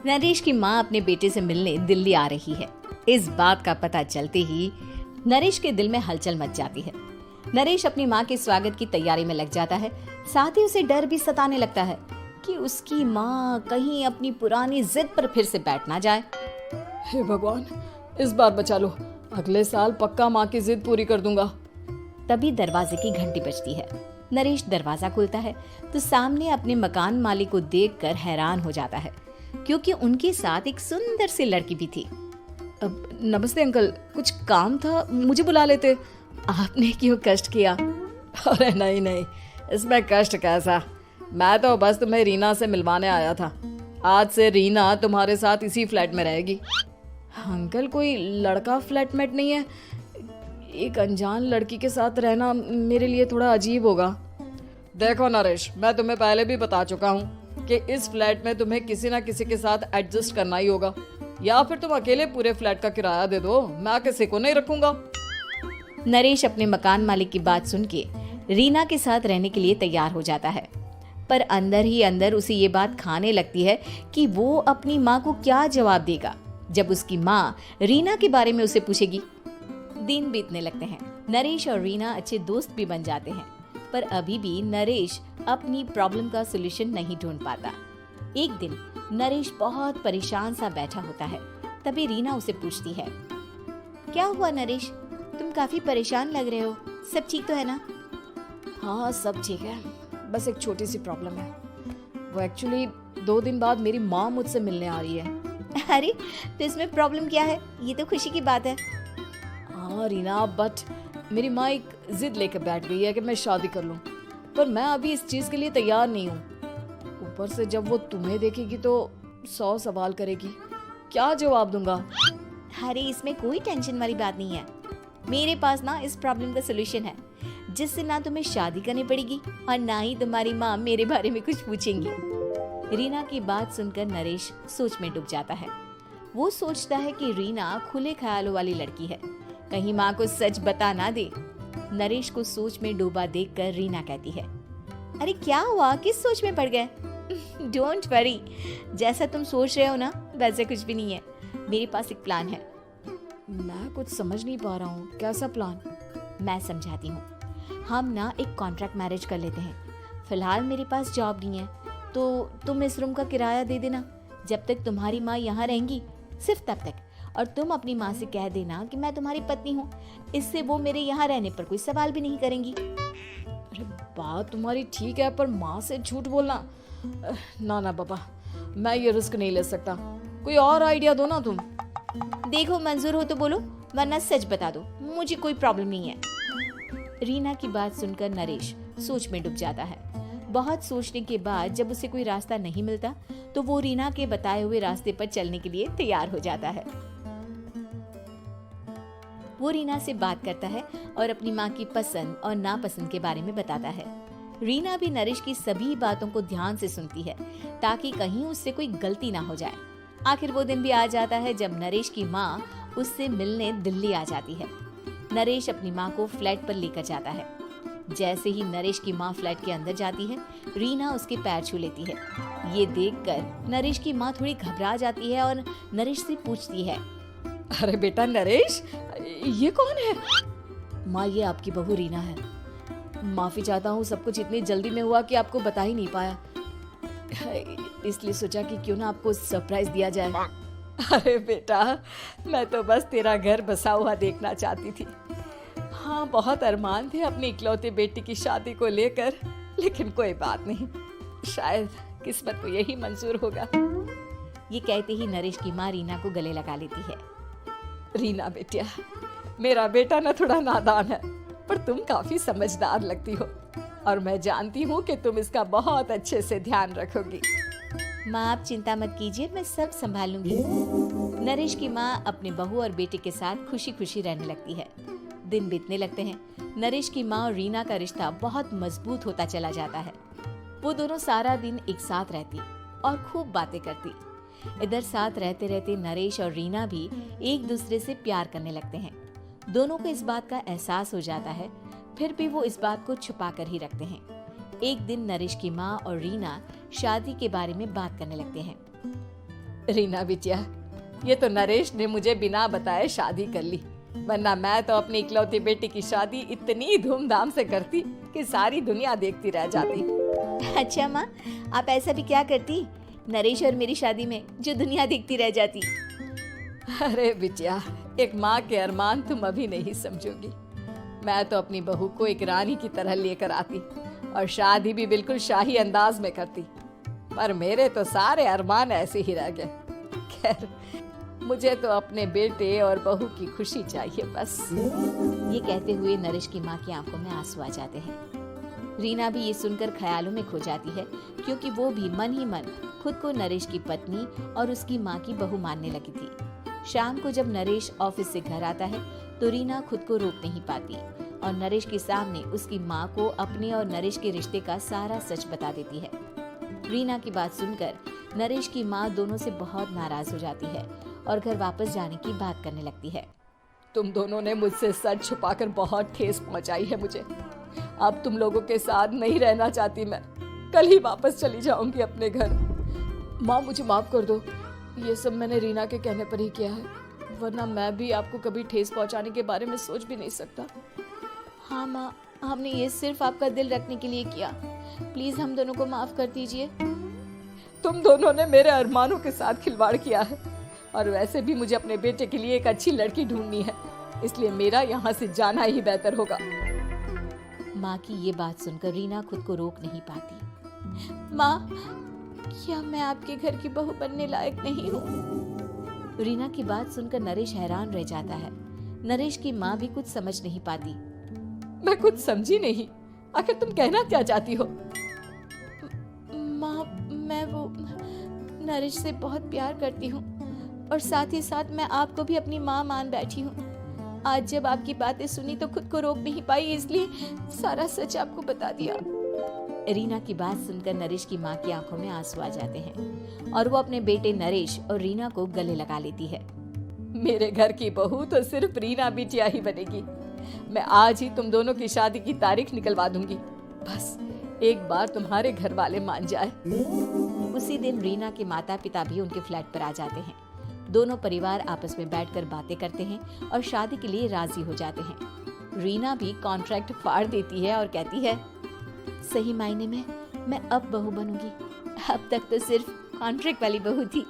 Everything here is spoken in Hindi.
नरेश की माँ अपने बेटे से मिलने दिल्ली आ रही है। इस बात का पता चलते ही नरेश के दिल में हलचल मच जाती है। नरेश अपनी माँ के स्वागत की तैयारी में लग जाता है। साथ ही उसे डर भी सताने लगता है कि उसकी माँ कहीं अपनी पुरानी जिद पर फिर से बैठ ना जाए। हे भगवान, इस बार बचा लो, अगले साल पक्का माँ की जिद पूरी कर दूंगा। तभी दरवाजे की घंटी बजती है। नरेश दरवाजा खोलता है तो सामने अपने मकान मालिक को देखकर हैरान हो जाता है, क्योंकि उनके साथ एक सुंदर सी लड़की भी थी। अब नमस्ते अंकल, कुछ काम था, मुझे बुला लेते। आपने क्यों कष्ट किया? अरे नहीं नहीं, इसमें कष्ट कैसा, मैं तो बस तुम्हें रीना से मिलवाने आया था। आज से रीना तुम्हारे साथ इसी फ्लैट में रहेगी। अंकल, कोई लड़का फ्लैटमेट नहीं है? एक अनजान लड़की के साथ रहना मेरे लिए थोड़ा अजीब होगा। देखो नरेश, मैं तुम्हें पहले भी बता चुका हूँ कि इस फ्लैट में तुम्हें किसी ना किसी के साथ एडजस्ट करना ही होगा, या फिर तुम अकेले पूरे फ्लैट का किराया दे दो, मैं किसी को नहीं रखूंगा। नरेश अपने मकान मालिक की बात सुन के रीना के साथ रहने के लिए तैयार हो जाता है, पर अंदर ही अंदर उसे ये बात खाने लगती है कि वो अपनी माँ को क्या जवाब देगा जब उसकी माँ रीना के बारे में उसे पूछेगी। दिन बीतने लगते हैं। नरेश और रीना अच्छे दोस्त भी बन जाते हैं, पर अभी भी नरेश अपनी प्रॉब्लम का सलूशन नहीं ढूंढ पाता। एक दिन नरेश बहुत परेशान सा बैठा होता है। तभी रीना उसे पूछती है, क्या हुआ नरेश, तुम काफी परेशान लग रहे हो, सब ठीक तो है ना? हाँ सब ठीक है, बस एक छोटी सी प्रॉब्लम है। वो एक्चुअली 2 दिन बाद मेरी माँ मुझसे मिलने आ रही है। अरे तो इसमें प्रॉब्लम क्या है, ये तो खुशी की बात है। हाँ रीना, बट मेरी माँ एक जिद लेकर बैठ गई है कि मैं शादी कर लूँ, पर मैं अभी इस चीज़ के लिए तैयार नहीं हूँ। ऊपर से जब वो तुम्हें देखेगी तो 100 सवाल करेगी, क्या जवाब दूंगा? अरे इसमें कोई टेंशन वाली बात नहीं है, मेरे पास ना इस प्रॉब्लम का सलूशन है, जिससे ना तुम्हें शादी करनी पड़ेगी और ना ही तुम्हारी माँ मेरे बारे में कुछ पूछेंगी। रीना की बात सुनकर नरेश सोच में डूब जाता है। वो सोचता है कि रीना खुले ख्यालों वाली लड़की है, कहीं माँ को सच बता ना दे। नरेश को सोच में डूबा देखकर रीना कहती है, अरे क्या हुआ, किस सोच में पड़ गए? डोंट वरी, जैसा तुम सोच रहे हो ना वैसे कुछ भी नहीं है, मेरे पास एक प्लान है। मैं कुछ समझ नहीं पा रहा हूँ, कैसा प्लान? मैं समझाती हूँ। हम ना एक कॉन्ट्रैक्ट मैरिज कर लेते हैं। फिलहाल मेरे पास जॉब नहीं है, तो तुम इस रूम का किराया दे देना जब तक तुम्हारी माँ यहाँ रहेंगी, सिर्फ तब तक। और तुम अपनी माँ से कह देना कि मैं तुम्हारी पत्नी हूँ, इससे वो मेरे यहाँ रहने पर कोई सवाल भी नहीं करेंगी। अरे बात तुम्हारी ठीक है, पर माँ से झूठ बोलना, ना ना पापा, मैं ये रिस्क नहीं ले सकता। कोई और आइडिया दो ना तुम। देखो मंजूर हो तो बोलो, वरना सच बता दो, मुझे कोई प्रॉब्लम नहीं है। रीना की बात सुनकर नरेश सोच में डूब जाता है। बहुत सोचने के बाद जब उसे कोई रास्ता नहीं मिलता तो वो रीना के बताए हुए रास्ते पर चलने के लिए तैयार हो जाता है। वो रीना से बात करता है और अपनी माँ की पसंद और नापसंद के बारे में बताता है। रीना भी नरेश की सभी बातों को ध्यान से सुनती है, ताकि कहीं उससे कोई गलती ना हो जाए। आखिर वो दिन भी आ जाता है जब नरेश की माँ उससे मिलने दिल्ली आ जाती है। नरेश अपनी माँ को फ्लैट पर लेकर जाता है। जैसे ही नरेश की माँ फ्लैट के अंदर जाती है, रीना उसके पैर छू लेती है। ये देखकर नरेश की माँ थोड़ी घबरा जाती है और नरेश से पूछती है, अरे बेटा नरेश, ये कौन है? माँ, ये आपकी बहू रीना है। माफी चाहता हूँ, सब कुछ इतनी जल्दी में हुआ कि आपको बता ही नहीं पाया, इसलिए सोचा कि क्यों ना आपको सरप्राइज दिया जाए। अरे बेटा, मैं तो बस तेरा घर बसा हुआ देखना चाहती थी। हाँ, बहुत अरमान थे अपनी इकलौती बेटी की शादी को लेकर, लेकिन कोई बात नहीं, शायद किस्मत को यही मंजूर होगा। ये कहते ही नरेश की माँ रीना को गले लगा लेती है। रीना बेटिया, मेरा बेटा ना थोड़ा नादान है, पर तुम काफी समझदार लगती हो और मैं जानती हूँ कि तुम इसका बहुत अच्छे से ध्यान रखोगी। माँ आप चिंता मत कीजिए, मैं सब संभाल लूंगी। नरेश की माँ अपने बहू और बेटे के साथ खुशी खुशी रहने लगती है। दिन बीतने लगते हैं। नरेश की माँ और रीना का रिश्ता बहुत मजबूत होता चला जाता है। वो दोनों सारा दिन एक साथ रहती और खूब बातें करती। इधर साथ रहते रहते नरेश और रीना भी एक दूसरे से प्यार करने लगते हैं। दोनों को इस बात का एहसास हो जाता है, फिर भी वो इस बात को छुपा कर ही रखते हैं। एक दिन नरेश की माँ और रीना शादी के बारे में बात करने लगते हैं। रीना बिटिया, ये तो नरेश ने मुझे बिना बताए शादी कर ली, वरना मैं तो अपनी इकलौती बेटी की शादी इतनी धूमधाम से करती कि सारी दुनिया देखती रह जाती। अच्छा माँ, आप ऐसा भी क्या करती नरेश और मेरी शादी में जो दुनिया देखती रह जाती? अरे बिटिया, एक माँ के अरमान तुम अभी नहीं समझोगी। मैं तो अपनी बहू को एक रानी की तरह लेकर आती और शादी भी बिल्कुल शाही अंदाज में करती, पर मेरे तो सारे अरमान ऐसे ही रह गए। खैर, मुझे तो अपने बेटे और बहू की खुशी चाहिए बस। ये कहते हुए नरेश की माँ की आंखों में आंसू आ जाते हैं। रीना भी ये सुनकर ख्यालों में खो जाती है, क्योंकि वो भी मन ही मन खुद को नरेश की पत्नी और उसकी माँ की बहू मानने लगी थी। शाम को जब नरेश ऑफिस से घर आता है तो रीना खुद को रोक नहीं पाती और नरेश के सामने उसकी माँ को अपने और नरेश के रिश्ते का सारा सच बता देती है। रीना की बात सुनकर नरेश की माँ दोनों से बहुत नाराज हो जाती है और घर वापस जाने की बात करने लगती है। तुम दोनों ने मुझसे सच छुपाकर बहुत ठेस पहुंचाई है मुझे। अब तुम लोगों के साथ नहीं रहना चाहती मैं, कल ही वापस चली जाऊंगी अपने घर। माँ, मुझे माफ कर दो, ये सब मैंने रीना के कहने पर ही किया है, वरना मैं भी आपको कभी ठेस पहुंचाने के बारे में सोच भी नहीं सकता। हाँ माँ, हमने ये सिर्फ आपका दिल रखने के लिए किया, प्लीज हम दोनों को माफ कर दीजिए। तुम दोनों ने मेरे अरमानों के साथ खिलवाड़ किया है, और वैसे भी मुझे अपने बेटे के लिए एक अच्छी लड़की ढूंढनी है, इसलिए मेरा यहाँ से जाना ही बेहतर होगा। माँ की ये बात सुनकर रीना खुद को रोक नहीं पाती। माँ, क्या मैं आपके घर की बहू बनने लायक नहीं हूँ? रीना की बात सुनकर नरेश हैरान रह जाता है। नरेश की माँ भी कुछ समझ नहीं पाती। मैं कुछ समझी नहीं, आखिर तुम कहना क्या चाहती हो? माँ, मैं वो नरेश से बहुत प्यार करती हूँ और साथ ही साथ मैं आपको भी अपनी माँ मान बैठी हूँ। आज जब आपकी बातें सुनी तो खुद को रोक नहीं पाई, इसलिए सारा सच आपको बता दिया। रीना की बात सुनकर नरेश की माँ की आंखों में आंसू आ जाते हैं और वो अपने बेटे नरेश और रीना को गले लगा लेती है। मेरे घर की बहू तो सिर्फ रीना बिटिया ही बनेगी। मैं आज ही तुम दोनों की शादी की तारीख निकलवा दूंगी, बस एक बार तुम्हारे घर वाले मान जाए। उसी दिन रीना के माता पिता भी उनके फ्लैट पर आ जाते हैं। दोनों परिवार आपस में बैठकर बातें करते हैं और शादी के लिए राजी हो जाते हैं। रीना भी कॉन्ट्रैक्ट फाड़ देती है और कहती है, सही मायने में मैं अब बहू बनूंगी, अब तक तो सिर्फ कॉन्ट्रैक्ट वाली बहू थी।